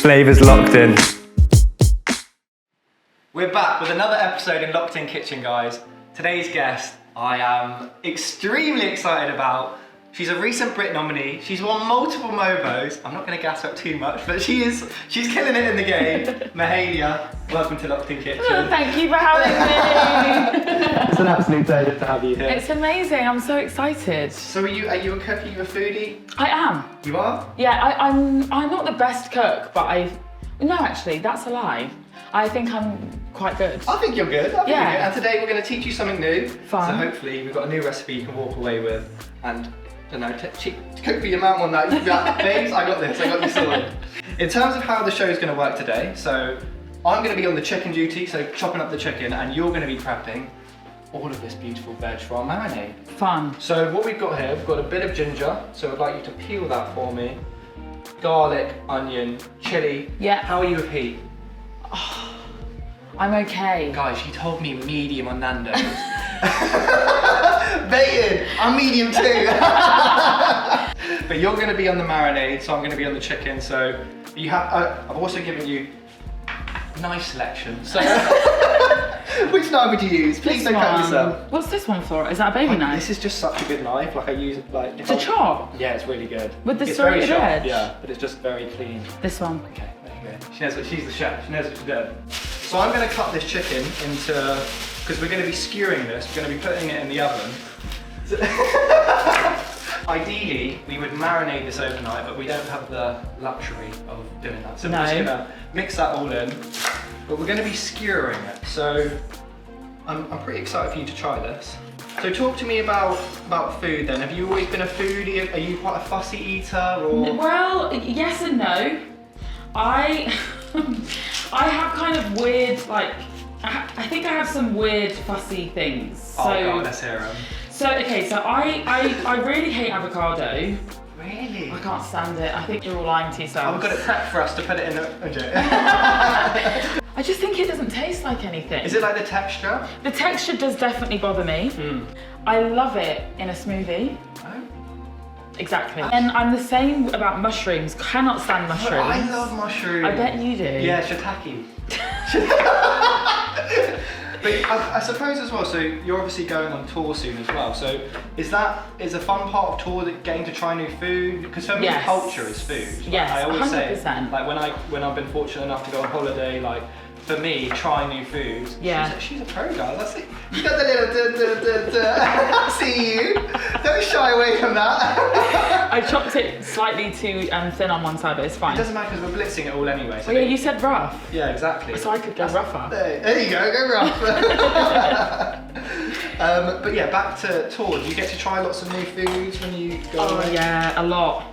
flavours locked in. We're back with another episode in Locked In Kitchen, guys. Today's guest, I am extremely excited about. She's a recent Brit nominee. She's won multiple Mobos. I'm not going to gas up too much, but she's killing it in the game. Mahalia, welcome to Locked In Kitchen. Oh, thank you for having me. It's an absolute pleasure to have you here. It's amazing. I'm so excited. So are you a cook? Are you a foodie? I am. You are? Yeah, I'm not the best cook, but no, actually, that's a lie. I think I'm quite good. I think you're good. I think Yeah. you're good. And today we're going to teach you something new. Fun. So hopefully we've got a new recipe you can walk away with. And I don't know, cook for your mum on that. Babes, I got this. I got you sorted. In terms of how the show is going to work today, so I'm going to be on the chicken duty, so chopping up the chicken, and you're going to be prepping all of this beautiful veg for our marinade. Fun. So what we've got here, we've got a bit of ginger. So I'd like you to peel that for me. Garlic, onion, chilli. Yeah. How are you with heat? I'm okay. Guys, she told me medium on Nando's. Baited! I'm medium too. But you're going to be on the marinade, so I'm going to be on the chicken. So you have. I've also given you a nice selection. So which knife would you use? Please don't cut yourself. What's this one for? Is that a baby knife? This is just such a good knife. Like I use it like To chop? Yeah, it's really good. With the it's very serrated sharp, edge? yeah, but it's just very clean. This one. Okay, there you go. She knows what she's the chef. She knows what she's doing. So I'm going to cut this chicken into, because we're going to be skewering this. We're going to be putting it in the oven. So ideally, we would marinate this overnight, but we don't have the luxury of doing that. So we're just going to mix that all in. But we're going to be skewering it. So I'm pretty excited for you to try this. So talk to me about food then. Have you always been a foodie? Are you quite a fussy eater or? Well, yes and no. I have kind of weird, like, I think I have some weird fussy things. So, Oh God, let's hear them. So okay, so I really hate avocado. Really? I can't stand it. I think you're all lying to yourselves. I've got it prepped for us to put it in the... Okay. I just think it doesn't taste like anything. Is it like the texture? The texture does definitely bother me. I love it in a smoothie. Oh. Exactly. And I'm the same about mushrooms. Cannot stand mushrooms. I love mushrooms. I bet you do. Yeah, shiitake. But I suppose as well, so you're obviously going on tour soon as well. So is a fun part of tour that getting to try new food? Because for me, Yes. culture is food. Yes, I always 100%. say, like when I've been fortunate enough to go on holiday, like for me, trying new foods. Yeah. She's a pro, guys. That's it. You got the little see you. Don't shy away from that. I chopped it slightly too thin on one side, but it's fine. It doesn't matter because we're blitzing it all anyway. So Oh yeah, you said rough. Yeah, exactly. So I could go rougher. There you go rough. But yeah, back to tour. Do you get to try lots of new foods when you go away? Yeah, a lot.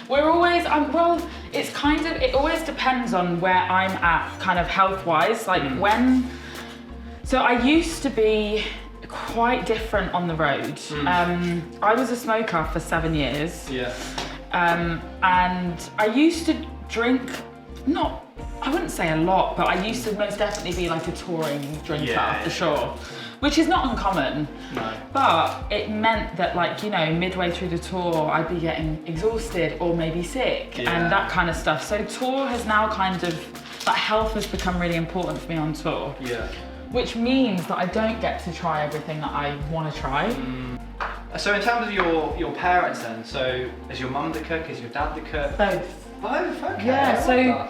We're always, well, it's kind of, it always depends on where I'm at, kind of health-wise. Like so I used to be quite different on the road. I was a smoker for 7 years. Yeah. And I used to drink, I wouldn't say a lot, but I used to most definitely be like a touring drinker for sure. Which is not uncommon. No. But it meant that, like, you know, midway through the tour, I'd be getting exhausted or maybe sick and that kind of stuff. So tour has now kind of, like, health has become really important for me on tour. Yeah. Which means that I don't get to try everything that I want to try. So in terms of your parents then, so is your mum the cook, is your dad the cook? Both. Both, okay. Yeah, so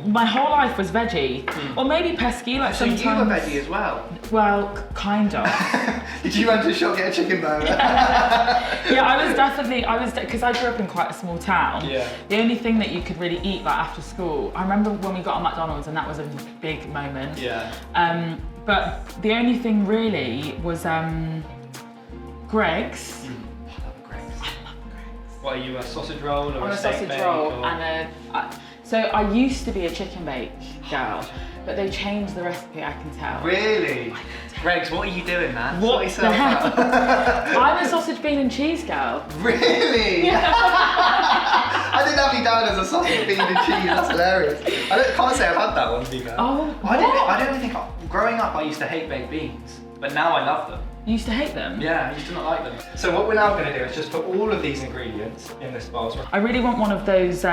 my whole life was veggie, or maybe pesky, like so sometimes. So you were veggie as well? Well, kind of. Did you run to the shop get a chicken burger? Yeah, I was because I grew up in quite a small town. Yeah. The only thing that you could really eat like after school, I remember when we got on McDonald's and that was a big moment. Yeah. But the only thing really was Greg's. What are you, a sausage roll or a steak sausage roll or? And so I used to be a chicken bake girl, but they changed the recipe, I can tell. Really? Greg's, what are you doing, man? What the hell? I'm a sausage, bean and cheese girl. Really? I didn't have you down as a sausage, bean and cheese, that's hilarious. Can't say I've had that one, to be fair. Oh, I don't think, growing up I used to hate baked beans, but now I love them. You used to hate them? Yeah, I used to not like them. So what we're now going to do is just put all of these ingredients in this bowl. I really want one of those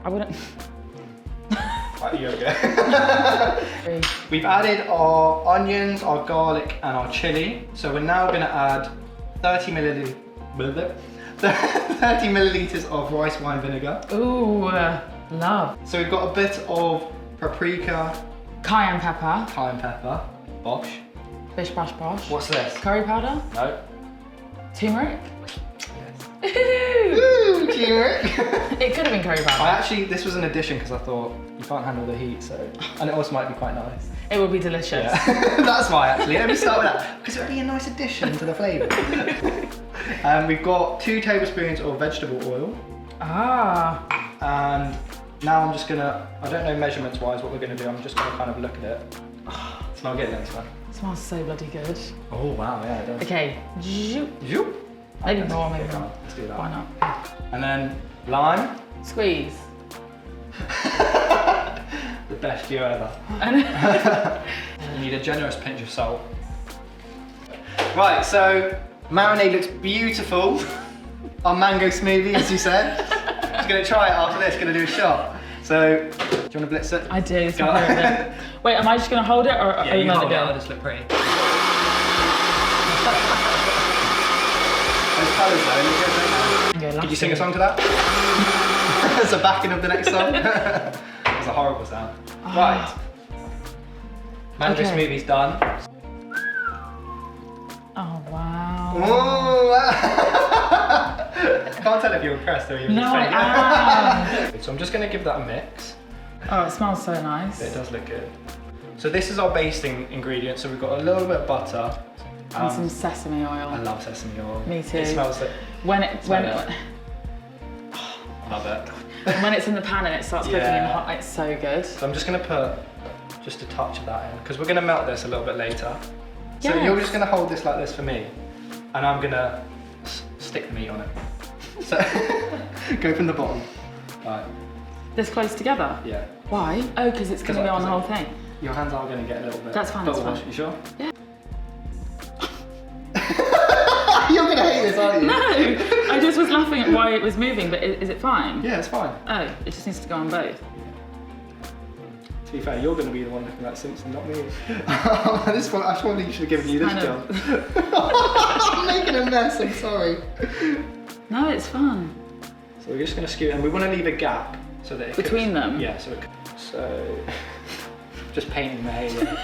I wouldn't. Right, you're okay. We've added our onions, our garlic, and our chili. So we're now going to add 30 milliliters of rice wine vinegar. Ooh, love. So we've got a bit of paprika, Cayenne pepper, bosh. Bish bash bosh. What's this? Curry powder. No. Turmeric. Yes. Ooh, turmeric. It could have been curry powder. This was an addition because I thought you can't handle the heat, and it also might be quite nice. It would be delicious. Yeah. That's why actually. Let me start with that because it would be a nice addition to the flavour. We've got 2 tablespoons of vegetable oil. Ah. And now I'm just gonna, I don't know measurements wise what we're gonna do, I'm just gonna kind of look at it. Smell good, don't smell? It smells so bloody good. Oh wow, yeah it does. Okay. Zoop. Maybe more, maybe more. Let's do that. Why not? And then lime. Squeeze. The best year ever. You need a generous pinch of salt. Right, so Marinade looks beautiful. Our mango smoothie, as you said. Just gonna try it after this, gonna do a shot. So, do you want to blitz it? I do. Wait, am I just gonna hold it or yeah, you hold it, I'll just look pretty. Those colours though, look good, don't they? Could you sing a song to that? As a backing of the next song? That's a horrible sound. Oh. Right. Mango smoothie's done. Oh wow. Ooh, I can't tell if you're impressed or you're No, I am. So I'm just going to give that a mix. Oh, it smells so nice. It does look good. So this is our basting ingredient. So we've got a little bit of butter. And some sesame oil. I love sesame oil. Me too. It smells like... When it love it. when it's in the pan and it starts cooking in hot, it's so good. So I'm just going to put just a touch of that in because we're going to melt this a little bit later. So Yes. you're just going to hold this like this for me and I'm going to stick the meat on it. So go from the bottom. Right. This close together? Yeah. Why? Oh, because it's going to go on the whole thing. Your hands are going to get a little bit. That's fine, that's fine. You sure? Yeah. You're going to hate this, aren't you? No! I just was laughing at why it was moving, but is it fine? Yeah, it's fine. Oh, it just needs to go on both. To be fair, you're going to be the one looking like Simpson, not me. At this point, I probably should have given you this job. I'm making a mess, I'm sorry. No, it's fun. So we're just going to skew it, and we want to leave a gap so that it between them? Yeah, so just painting Mahalia.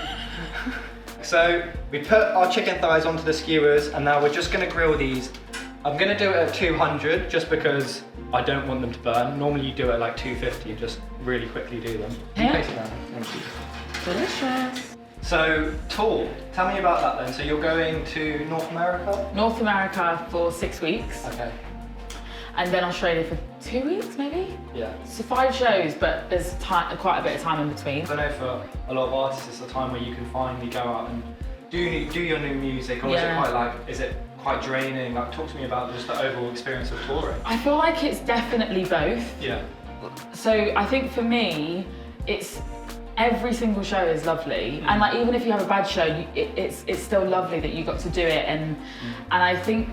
So we put our chicken thighs onto the skewers, and now we're just going to grill these. I'm going to do it at 200 just because I don't want them to burn. Normally you do it at like 250, just really quickly do them. Yeah. Thank you. Delicious. So, tour, tell me about that then. So you're going to North America? North America for 6 weeks. Okay. And then Australia for 2 weeks, maybe? Yeah. So 5 shows, but there's quite a bit of time in between. I know for a lot of artists it's the time where you can finally go out and do your new music, or is it quite draining? Like, talk to me about just the overall experience of touring. I feel like it's definitely both. Yeah. So I think for me, it's every single show is lovely, and like even if you have a bad show, it's still lovely that you got to do it, and I think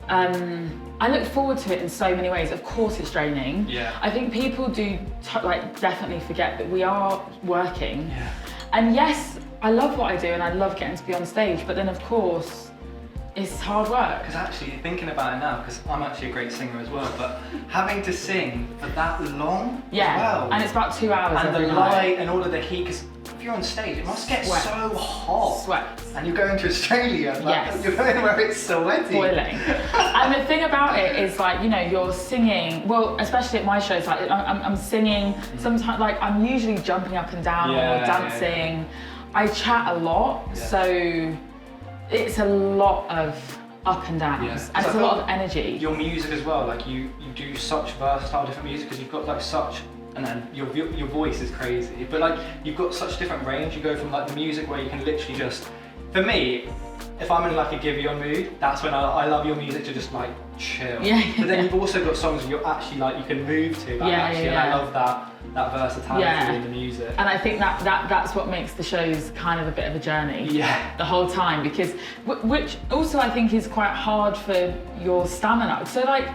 I look forward to it in so many ways. Of course, it's draining. Yeah. I think people do definitely forget that we are working. Yeah. And yes, I love what I do, and I love getting to be on stage. But then, of course, it's hard work. Because actually, thinking about it now, because I'm actually a great singer as well, but having to sing for that long as well. And it's about 2 hours and every the night. light and all of the heat, because if you're on stage, it must get Sweat. so hot. Sweat. And you're going to Australia, like, Yes. you're going where it's sweaty. Boiling. And the thing about it is, like, you know, you're singing, well, especially at my shows, like I'm singing, sometimes like I'm usually jumping up and down or dancing. Yeah. I chat a lot, so it's a lot of up and downs, and it's a lot of energy. Your music as well, like you do such versatile different music because you've got like such, and then your voice is crazy, but like you've got such different range. You go from like the music where you can literally just, for me, if I'm in like a give you a mood, that's when I love your music to just like chill. Yeah. But then you've also got songs where you're actually like you can move to. Like, and I love that versatility in the music. And I think that's what makes the shows kind of a bit of a journey. Yeah. The whole time, because which also I think is quite hard for your stamina. So like,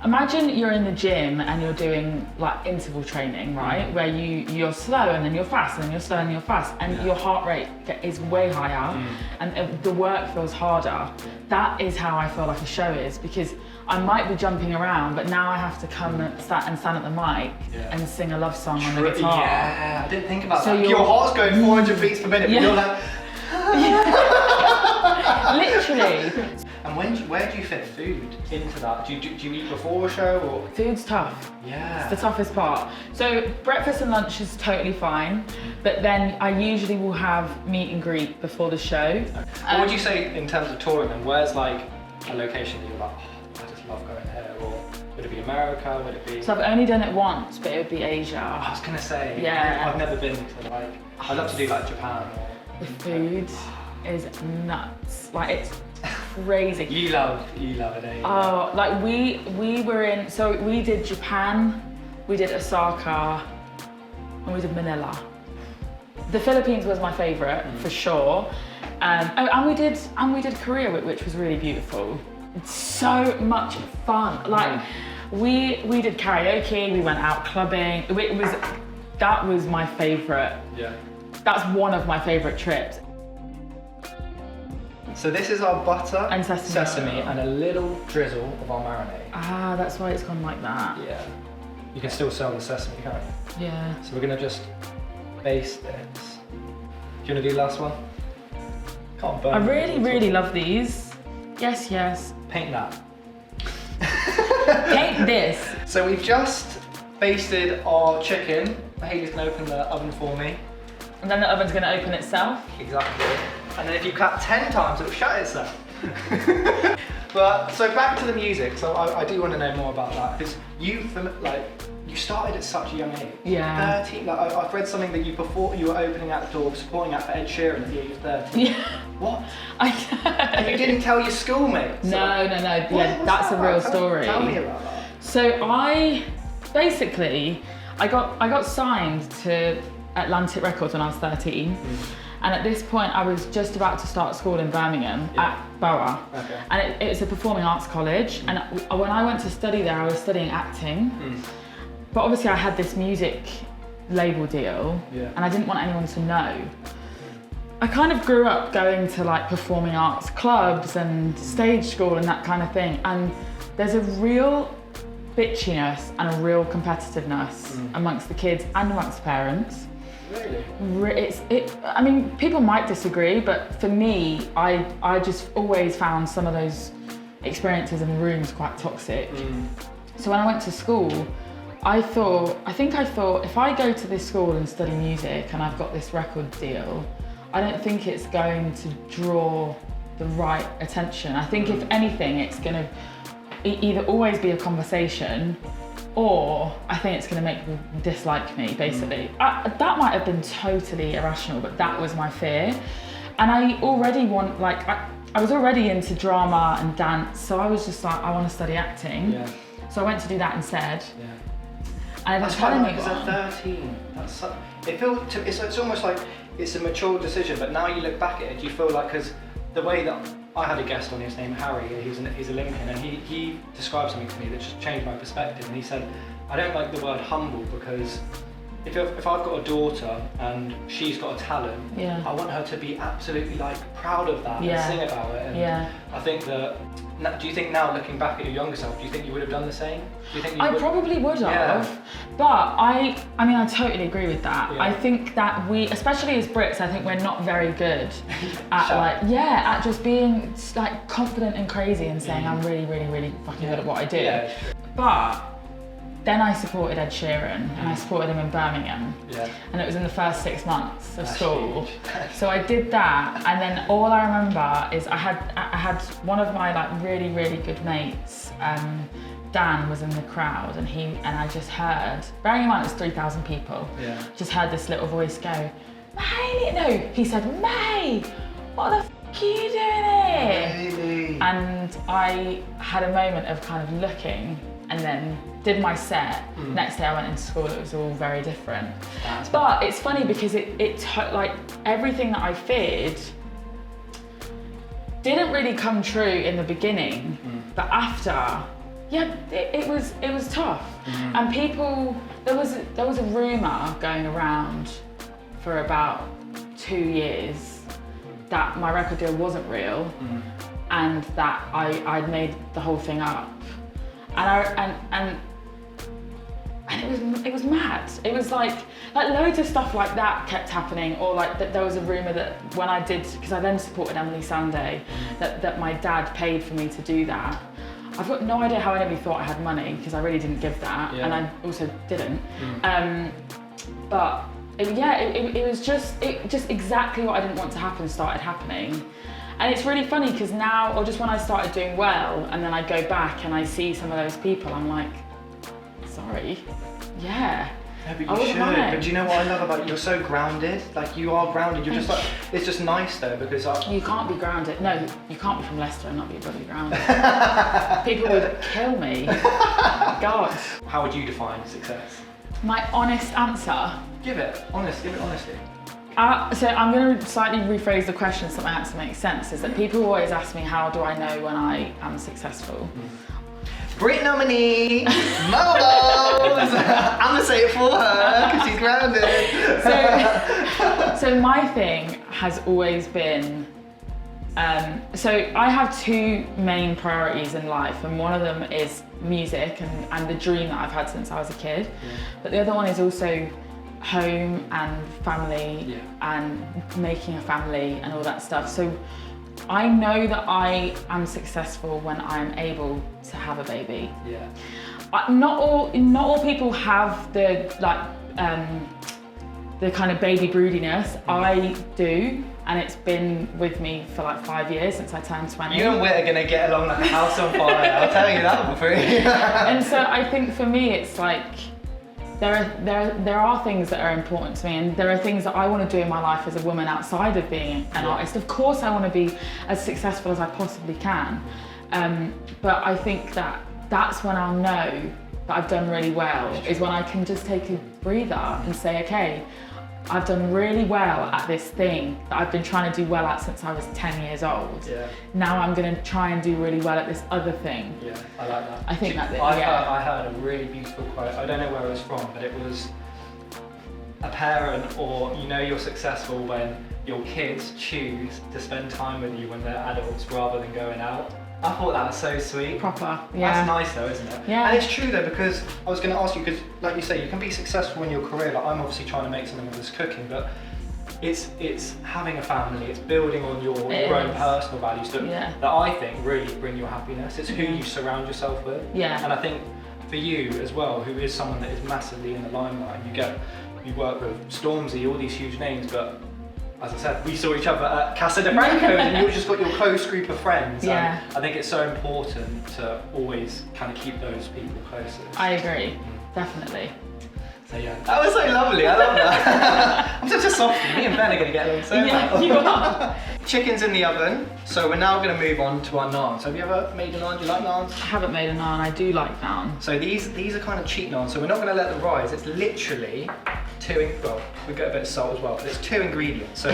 Imagine you're in the gym and you're doing like interval training, right? Where you're slow and then you're fast and then you're slow and you're fast and your heart rate is way higher and the work feels harder. That is how I feel like a show is, because I might be jumping around, but now I have to come and stand at the mic and sing a love song on the guitar. Yeah, I didn't think about that. Your heart's going 400 beats per minute, but you're like... Literally. And where do you fit food into that? Do you eat before a show or? Food's tough. Yeah. It's the toughest part. So breakfast and lunch is totally fine, but then I usually will have meet and greet before the show. What would you say in terms of touring then? Where's like a location that you're like, oh, I just love going here? Or would it be America? Would it be? So I've only done it once, but it would be Asia. I was gonna say, yeah. I've never been to like, I'd love to do like Japan or. The food is nuts. Like it's crazy. You love it, eh? Oh, like we were in, so we did Japan, we did Osaka, and we did Manila. The Philippines was my favourite for sure. And we did Korea, which was really beautiful. It's so much fun. Like we did karaoke, we went out clubbing. That was my favourite. Yeah. That's one of my favourite trips. So this is our butter and sesame and a little drizzle of our marinade. Ah, that's why it's gone like that. Yeah. You can still sell the sesame, can't you? Yeah. So we're gonna just baste this. Do you wanna do the last one? Can't burn. I really love these. Yes, yes. Paint that. Paint this. So we've just basted our chicken. Mahalia's gonna open the oven for me. And then the oven's gonna open itself. Exactly. And then if you clap 10 times, it'll shut itself. But, so back to the music. So I do want to know more about that, because you started at such a young age. Yeah. 13, like I've read something that you were opening at the door, supporting act for Ed Sheeran at the age of 13. Yeah. What? I know. And you didn't tell your schoolmates? No. Yeah, that's a real story. Tell me about that. So I got signed to Atlantic Records when I was 13. And at this point, I was just about to start school in Birmingham at Borough. Okay. And it was a performing arts college. And when I went to study there, I was studying acting. But obviously I had this music label deal and I didn't want anyone to know. I kind of grew up going to like performing arts clubs and stage school and that kind of thing. And there's a real bitchiness and a real competitiveness amongst the kids and amongst the parents. Really? I mean, people might disagree, but for me, I just always found some of those experiences in rooms quite toxic. So when I went to school, I thought if I go to this school and study music and I've got this record deal, I don't think it's going to draw the right attention. I think if anything, it's going to either always be a conversation, or I think it's going to make people dislike me, basically. That might have been totally irrational, but that was my fear. And I already I was already into drama and dance, so I was just like, I want to study acting. Yeah. So I went to do that instead. Yeah. And I didn't tell anyone. Because at 13, it's almost like it's a mature decision, but now you look back at it, do you feel like, because the way that I had a guest on, his name Harry, he's a Lincoln, and he described something to me that just changed my perspective. And he said, I don't like the word humble, because if I've got a daughter and she's got a talent, I want her to be absolutely like proud of that and sing about it. And I think that, do you think now, looking back at your younger self, do you think you would have done the same? Do you think you probably would have, but I mean, I totally agree with that. I think that we, especially as Brits, I think we're not very good at at just being like confident and crazy and saying I'm really, really, really fucking good at what I do. Yeah, but then I supported Ed Sheeran and I supported him in Birmingham. Yeah. And it was in the first 6 months of school. So I did that, and then all I remember is I had one of my like really, really good mates, Dan, was in the crowd, and I just heard, bearing in mind it was 3,000 people, just heard this little voice go, Mahalia, no, he said, May, what the f are you doing here? Really? And I had a moment of kind of looking, and then did my set. Next day I went into school, it was all very different. But it's funny because like everything that I feared didn't really come true in the beginning, but after Yeah, it was tough. And people, there was a rumour going around for about 2 years that my record deal wasn't real and that I'd made the whole thing up. And it was mad. It was like loads of stuff like that kept happening, or like that there was a rumour that when I did, because I then supported Emily Sunday, that my dad paid for me to do that. I've got no idea how anybody thought I had money, because I really didn't give that, and I also didn't. But it was just exactly what I didn't want to happen started happening. And it's really funny because now, or just when I started doing well, and then I go back and I see some of those people, I'm like, sorry, yeah. No, but you should. But do you know what I love about you? You're so grounded. Like, you are grounded. You're just like, it's just nice though, because you can't be grounded. No, you can't be from Leicester and not be bloody grounded. People would kill me. God. How would you define success? My honest answer. Give it honesty. So I'm going to slightly rephrase the question so my answer makes sense. Is that people always ask me, how do I know when I am successful? Brit nominee, Molos. I'm gonna say it for her because she's grounded. So my thing has always been. So I have 2 main priorities in life, and one of them is music and the dream that I've had since I was a kid. But the other one is also home and family and making a family and all that stuff. So I know that I am successful when I'm able to have a baby. Yeah. Not all people have the the kind of baby broodiness. I do, and it's been with me for like 5 years since I turned 20. You and Whit are gonna get along like a house on fire. I'll tell you that for free. And so I think for me, it's like there are things that are important to me, and there are things that I want to do in my life as a woman outside of being an artist. Of course, I want to be as successful as I possibly can, but I think that's when I'll know that I've done really well, is when I can just take a breather and say, okay, I've done really well at this thing that I've been trying to do well at since I was 10 years old. Yeah. Now I'm going to try and do really well at this other thing. Yeah, I like that. I think that's it. I heard a really beautiful quote. I don't know where it was from, but it was a parent, or you're successful when your kids choose to spend time with you when they're adults rather than going out. I thought that was so sweet. Proper, yeah. That's nice though, isn't it? Yeah. And it's true though, because I was going to ask you, because like you say, you can be successful in your career. Like, I'm obviously trying to make something of this cooking, but it's having a family, it's building on your own personal values that I think really bring your happiness. It's who you surround yourself with. Yeah. And I think for you as well, who is someone that is massively in the limelight, you work with Stormzy, all these huge names, but as I said, we saw each other at Casa de Franco's and you've just got your close group of friends. Yeah. And I think it's so important to always kind of keep those people closest. I agree, definitely. So yeah, that was so lovely, I love that. I'm such a softie, me and Ben are going to get along so well. You are. Chicken's in the oven, so we're now going to move on to our naan. So have you ever made a naan? Do you like naans? I haven't made a naan, I do like naan. So these are kind of cheap naans, so we're not going to let them rise. It's literally we get a bit of salt as well, but it's 2 ingredients. So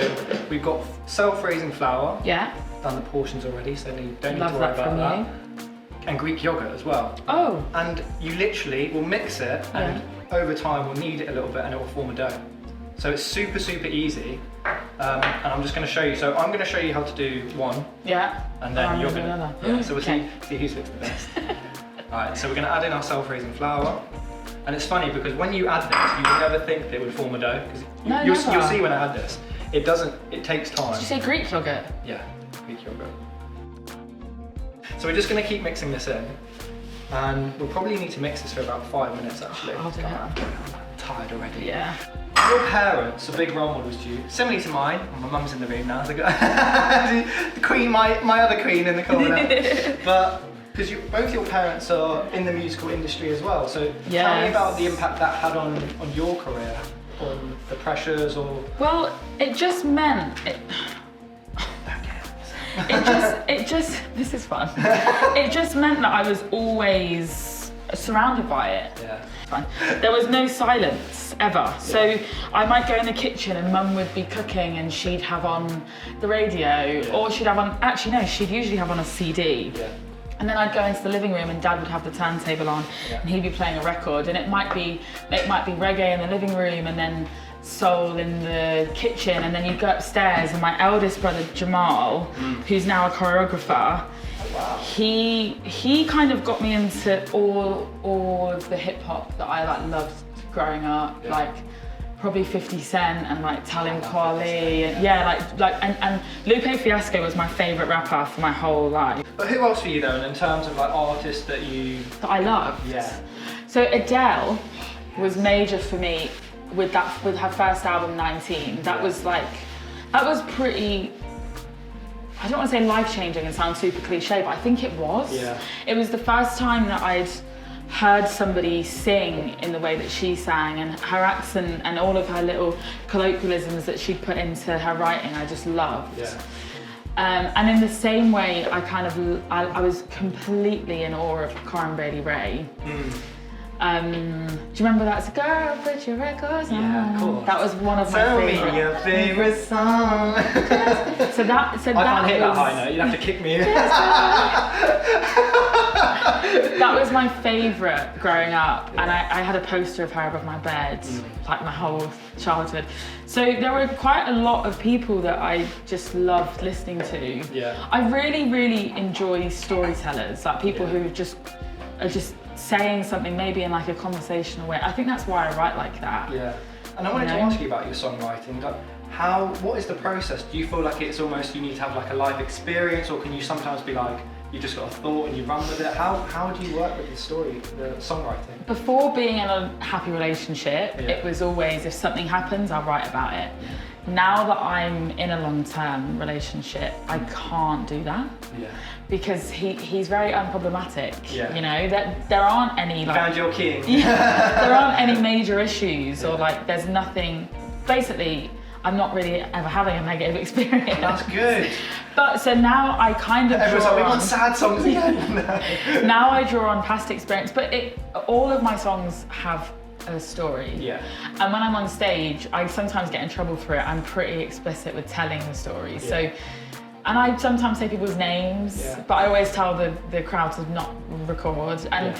we've got self-raising flour. Yeah. Done the portions already, so you don't need Love to worry that about from that. And Greek yogurt as well. Oh. And you literally will mix it, and over time we'll knead it a little bit and it will form a dough. So it's super, super easy. And I'm just going to show you. So I'm going to show you how to do one. Yeah. And then you're going to. Yeah, so we'll see who's looks the best. Alright, so we're going to add in our self-raising flour. And it's funny because when you add this, you would never think that it would form a dough. Because you'll see when I add this, it doesn't, it takes time. Did you say Greek yogurt? Yeah, Greek yogurt. So we're just going to keep mixing this in. And we'll probably need to mix this for about 5 minutes actually. I'll do it. I'm tired already. Yeah. Your parents are big role models to you, similarly to mine. My mum's in the room now. So the queen, my other queen in the corner. But because both your parents are in the musical industry as well, so tell me about the impact that had on your career, on the pressures or... Well, it just meant... this is fun. It just meant that I was always surrounded by it. Yeah. Fine. There was no silence ever. So I might go in the kitchen and mum would be cooking and she'd have on the radio or she'd have on, actually no, she'd usually have on a CD. Yeah. And then I'd go into the living room and Dad would have the turntable on and he'd be playing a record, and it might be reggae in the living room and then soul in the kitchen, and then you'd go upstairs and my eldest brother Jamal, who's now a choreographer, he kind of got me into all of the hip hop that I like loved growing up, like probably 50 Cent and like Talib Kweli, and and Lupe Fiasco was my favourite rapper for my whole life. But who else for you though, in terms of like artists that I loved? Yeah. So Adele was major for me with her first album 19. That was pretty, I don't want to say life-changing and sound super cliche, but I think it was. Yeah. It was the first time that I'd heard somebody sing in the way that she sang, and her accent and all of her little colloquialisms that she'd put into her writing, I just loved. Yeah. And in the same way, I was completely in awe of Corinne Bailey Rae. Do you remember that? Girl, put your records on. Yeah, of course. That was one of my favourite. Tell me your favourite song. So that I can't hit that high note. You'd have to kick me in. That was my favourite growing up, and I had a poster of her above my bed, like my whole childhood. So there were quite a lot of people that I just loved listening to. Yeah. I really, really enjoy storytellers, like people who are just saying something maybe in like a conversational way. I think that's why I write like that. Yeah. And I wanted to ask you about your songwriting. Like, what is the process? Do you feel like it's almost you need to have like a life experience, or can you sometimes be like, you just got a thought and you run with it? How do you work with the songwriting? Before being in a happy relationship, it was always, if something happens, I'll write about it. Yeah. Now that I'm in a long-term relationship, I can't do that. Yeah. Because he's very unproblematic. Yeah. You know, that there aren't any like. You found your king. Yeah, there aren't any major issues, or like there's nothing. Basically, I'm not really ever having a negative experience. That's good. But so now I kind of. Everyone's like, we want sad songs again. Now I draw on past experience, but all of my songs have a story. Yeah. And when I'm on stage, I sometimes get in trouble for it. I'm pretty explicit with telling the story. Yeah. So. And I sometimes say people's names, but I always tell the crowd to not record. And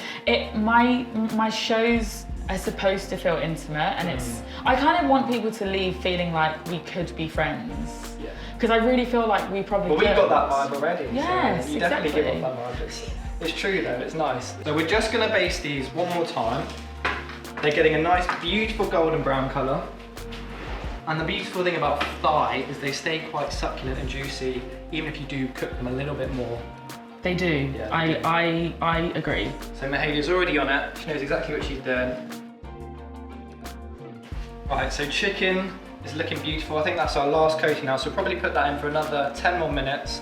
my shows are supposed to feel intimate, and I kind of want people to leave feeling like we could be friends. Yeah. Because I really feel like we probably we've got that vibe already. Yes, so you definitely give off that vibe. It's true though, it's nice. So we're just gonna baste these one more time. They're getting a nice, beautiful golden brown colour. And the beautiful thing about thigh is they stay quite succulent and juicy, even if you do cook them a little bit more. They do. Yeah, I agree. So Mahalia's already on it. She knows exactly what she's doing. Right, so chicken is looking beautiful. I think that's our last coating now, so we'll probably put that in for another 10 more minutes.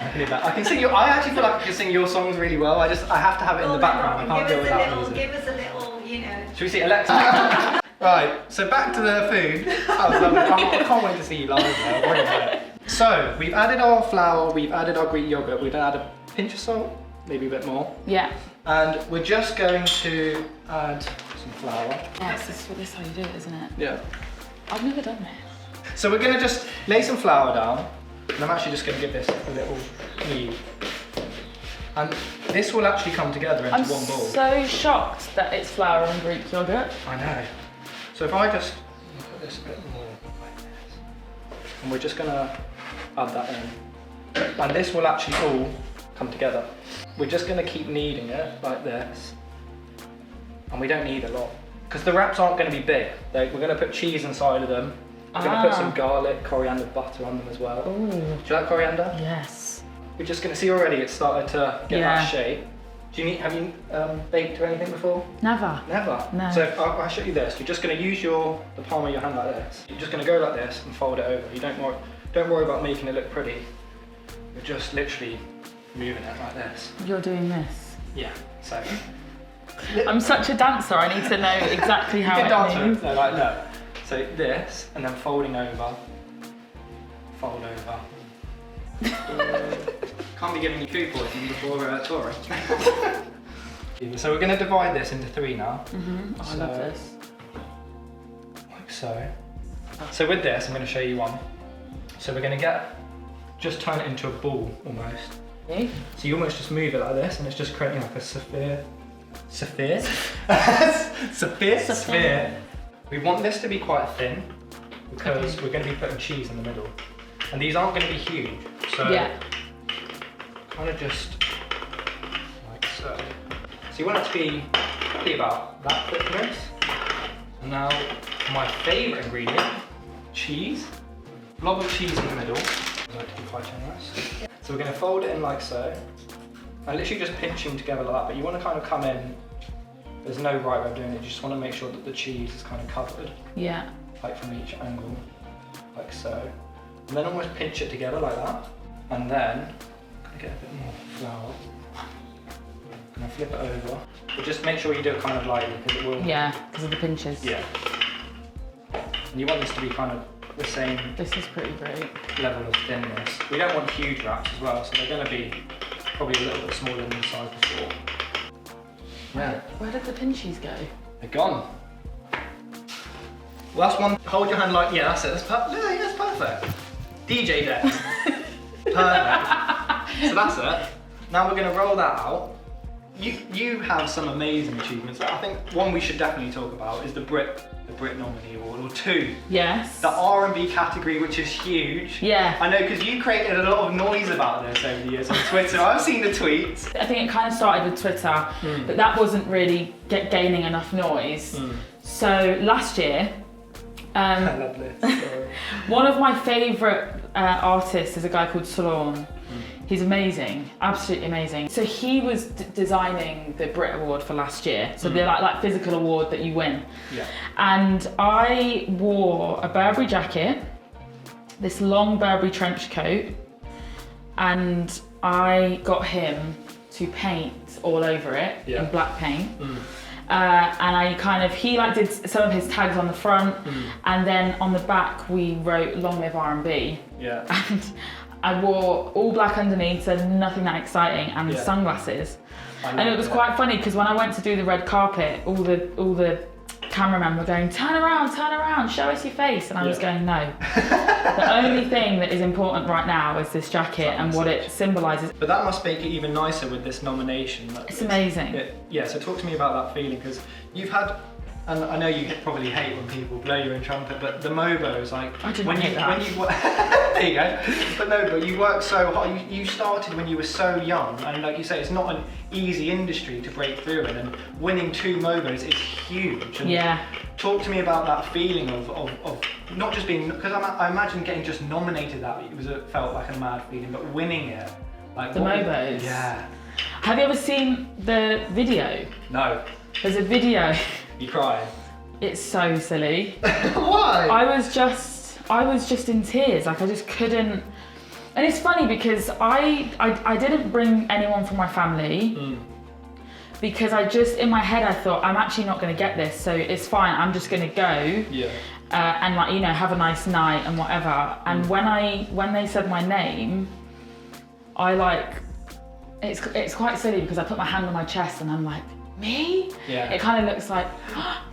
I can sing I actually feel like I can sing your songs really well. I have to have it in the background. I can't deal without music. Give us a little, you know. Should we see Alexa? Right, so back to the food. That was lovely. I can't wait to see you live there. So, we've added our flour, we've added our Greek yogurt, we've added a pinch of salt, maybe a bit more. Yeah. And we're just going to add some flour. Yes, this is how you do it, isn't it? Yeah. I've never done this. So we're going to just lay some flour down, and I'm actually just going to give this a little knead. And this will actually come together into one bowl. I'm so shocked that it's flour and Greek yogurt. I know. So if I just put this a bit more like this, and we're just going to add that in, and this will actually all come together. We're just going to keep kneading it like this, and we don't need a lot, because the wraps aren't going to be big. We're going to put cheese inside of them. We're going to put some garlic, coriander, butter on them as well. Ooh. Do you like coriander? Yes. We're just going to see already it's started to get that shape. Have you baked or anything before? Never. Never? No. So I'll show you this. You're just going to use the palm of your hand like this. You're just going to go like this and fold it over. You don't worry about making it look pretty. You're just literally moving it like this. You're doing this? Yeah. So. I'm such a dancer. I need to know exactly how it moves. No, like look. So this, and then folding over. Fold over. Can't be giving you food poisoning before touring. So we're going to divide this into 3 now. I love this. Like so. So with this, I'm going to show you one. So we're going to get just turn it into a ball almost. Okay. So you almost just move it like this and it's just creating like a sphere. Sphere? Sphere. We want this to be quite thin because we're going to be putting cheese in the middle. And these aren't going to be huge. So kind of just like so. So you want it to be probably about that thickness. And now my favourite ingredient, cheese. Blob of cheese in the middle. I like to be quite generous. So we're going to fold it in like so. And literally just pinching together like that, but you want to kind of come in, there's no right way of doing it, you just want to make sure that the cheese is kind of covered. Yeah. Like from each angle, like so. And then almost pinch it together like that. And then, I'm going to get a bit more flour. I'm going to flip it over. But just make sure you do it kind of lightly because it will... Yeah, because of the pinches. Yeah. And you want this to be kind of the same... This is pretty great. ...level of thinness. We don't want huge wraps as well, so they're going to be probably a little bit smaller than the size before. Yeah. Where did the pinchies go? They're gone. Well, that's one. Hold your hand like, yeah, that's it. That's perfect. DJ deck. Perfect. So that's it. Now we're going to roll that out. You have some amazing achievements. I think one we should definitely talk about is the Brit Nominee Award, or two. Yes. The R&B category, which is huge. Yeah. I know, because you created a lot of noise about this over the years on Twitter. I've seen the tweets. I think it kind of started with Twitter, but that wasn't really gaining enough noise. So last year, I love this. one of my favourite artists is a guy called Salon. He's amazing, absolutely amazing. So he was designing the Brit Award for last year. So the like physical award that you win. Yeah. And I wore a Burberry jacket, this long Burberry trench coat, and I got him to paint all over it in black paint. And I kind of, he like did some of his tags on the front, and then on the back we wrote "Long Live R&B." Yeah. And I wore all black underneath, so nothing that exciting, and sunglasses. And it was quite funny because when I went to do the red carpet, all the cameramen were going, turn around, show us your face. And I was going, no. The only thing that is important right now is this jacket and what it symbolises. But that must make it even nicer with this nomination. It's amazing. Yeah, so talk to me about that feeling, because you've had, and I know you probably hate when people blow your own trumpet, but the Mobos, like, when you there you go. But no, but you worked so hard. You started when you were so young, and like you say, it's not an easy industry to break through in, and winning 2 Mobos is huge. And talk to me about that feeling of not just being, because I imagine getting just nominated, that it felt like a mad feeling, but winning it, like the Mobos. Yeah. Have you ever seen the video? No. There's a video. You crying? It's so silly. Why? I was just in tears. Like I just couldn't. And it's funny because I didn't bring anyone from my family because I just, in my head, I thought I'm actually not going to get this, so it's fine. I'm just going to go. Yeah. And like, you know, have a nice night and whatever. And when they said my name, I like, it's quite silly because I put my hand on my chest and I'm like, me? Yeah. It kind of looks like,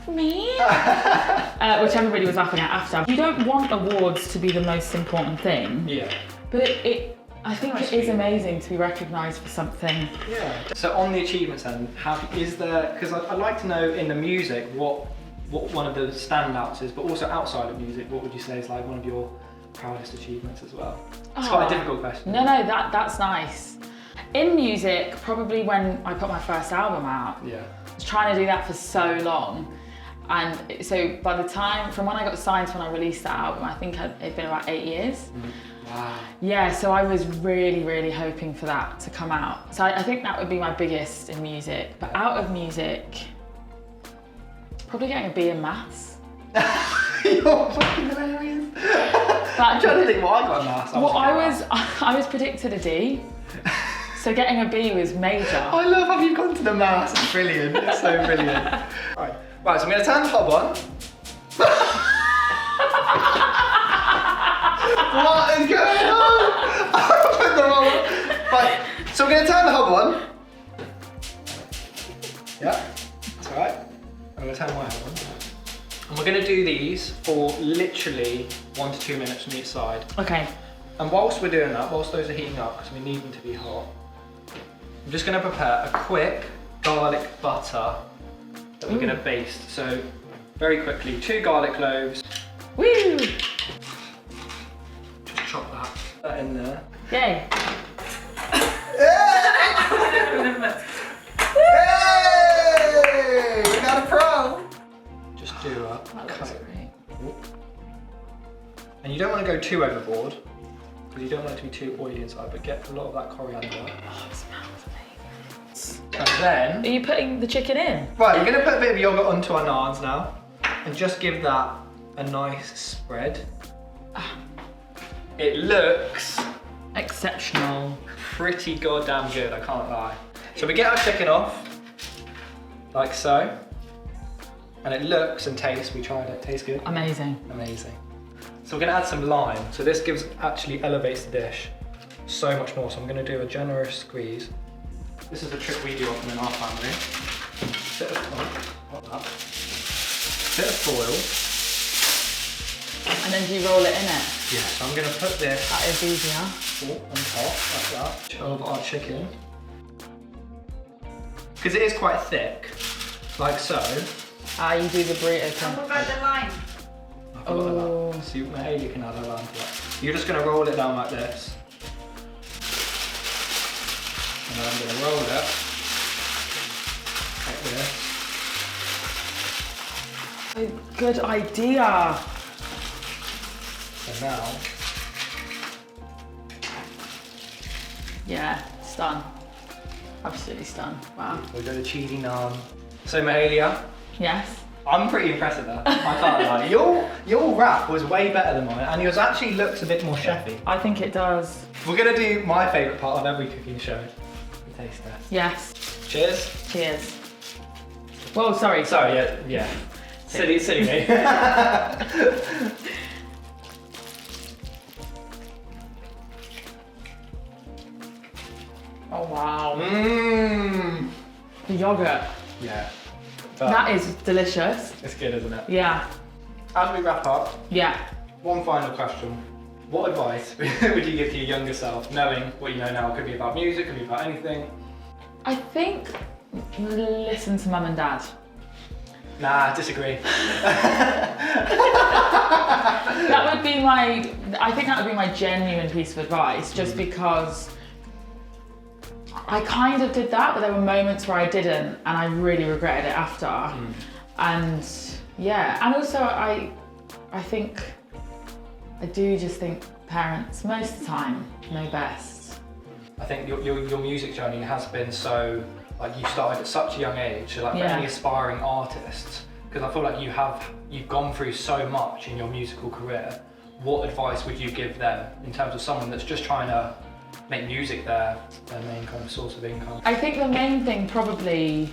me? Which everybody was laughing at after. You don't want awards to be the most important thing. Yeah. But I think it is amazing to be recognised for something. Yeah. So on the achievements then, is there, because I'd like to know in the music what one of the standouts is, but also outside of music, what would you say is like one of your proudest achievements as well? It's quite a difficult question. No, that's nice. In music, probably when I put my first album out, I was trying to do that for so long. And so by the time, from when I got signed to when I released that album, I think it'd been about 8 years. Wow. Yeah, so I was really, really hoping for that to come out. So I think that would be my biggest in music. But out of music, probably getting a B in maths. You're fucking hilarious. I'm trying to think what I got in maths. I was predicted a D. So getting a B was major. I love how you've gone to the maths. It's brilliant. It's so brilliant. Right, so I'm going to turn the hob on. What is going on? I put the wrong one. Right, so we're going to turn the hob on. Yeah, that's all right. I'm going to turn my hob on. And we're going to do these for literally 1 to 2 minutes on each side. Okay. And whilst we're doing that, whilst those are heating up, because we need them to be hot, I'm just going to prepare a quick garlic butter that we're going to baste. So very quickly, 2 garlic cloves. Woo! Just chop that in there. Yay! Hey! We got a pro! Just do a cut. And you don't want to go too overboard, because you don't want it to be too oily inside, but get a lot of that coriander. Oh, it smells amazing. And then... Are you putting the chicken in? Right, we're going to put a bit of yogurt onto our naans now, and just give that a nice spread. It looks... exceptional. Pretty goddamn good, I can't lie. So we get our chicken off, like so. And it looks and tastes, we tried it, tastes good. Amazing. Amazing. So we're gonna add some lime. So this actually elevates the dish so much more. So I'm gonna do a generous squeeze. This is a trick we do often in our family. Bit of, bit of foil. And then do you roll it in it? Yeah, so I'm gonna put this That is easier. on top, like that, of our chicken. Because it is quite thick, like so. Ah, you do the burrito thing. What about the lime? Oh. See, Mahalia can add her lime to that. You're just gonna roll it down like this. And then I'm gonna roll it like this. Good idea. So now, Yeah, stun. Absolutely stun. Wow. we'll do the cheesy naan. So Mahalia, Yes. I'm pretty impressed with that. I can't lie. Your wrap was way better than mine, and yours actually looks a bit more chefy. I think it does. We're gonna do my favourite part of every cooking show, the taste test. Yes. Cheers. Cheers. Whoa, sorry. Sorry, yeah. Silly me. Oh wow. Mmm. The yogurt. Yeah. But That is delicious. it's good, isn't it? Yeah. As we wrap up, Yeah. one final question. What advice would you give to your younger self, knowing what you know now? It could be about music, could be about anything. I think listen to mum and dad. Nah, disagree. That would be I think that would be my genuine piece of advice, just because I kind of did that, but there were moments where I didn't, and I really regretted it after. And yeah, and also I do just think parents most of the time know best. I think your music journey has been so, like, you started at such a young age, so like for any aspiring artists, because I feel like you've gone through so much in your musical career. What advice would you give them in terms of someone that's just trying to make music their main kind of source of income? I think the main thing probably,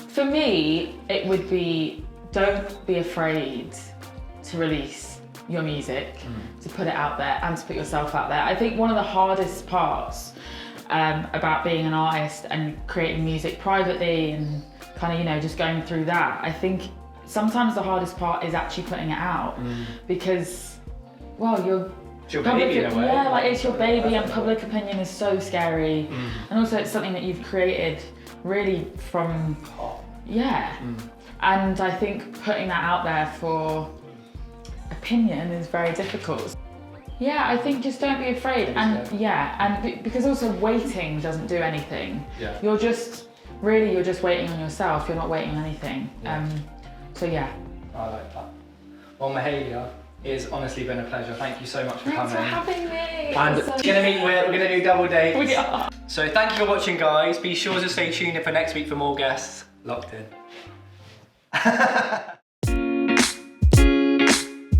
for me, it would be, don't be afraid to release your music, to put it out there and to put yourself out there. I think one of the hardest parts about being an artist and creating music privately and kind of, you know, just going through that, I think sometimes the hardest part is actually putting it out, because, well, It's your baby in a way. yeah, like it's your baby, and public opinion is so scary. And also it's something that you've created really from, and I think putting that out there for opinion is very difficult. Yeah, I think just don't be afraid, and because also waiting doesn't do anything. Yeah. You're just waiting on yourself, you're not waiting on anything. So yeah. I like that. Well, Mahalia, it's honestly been a pleasure. Thank you so much for Thanks coming. for having me. And we're gonna do double dates. We are. So thank you for watching, guys. Be sure to stay tuned in for next week for more guests. Locked in.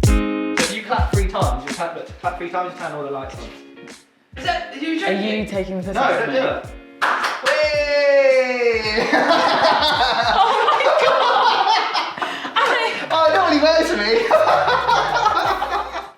So if you clap 3 times, you clap 3 times, you turn all the lights on. Is that, are you Are joking? you taking the piss No, out of don't me? do it. Whee! Oh my god! Oh, it normally works for me.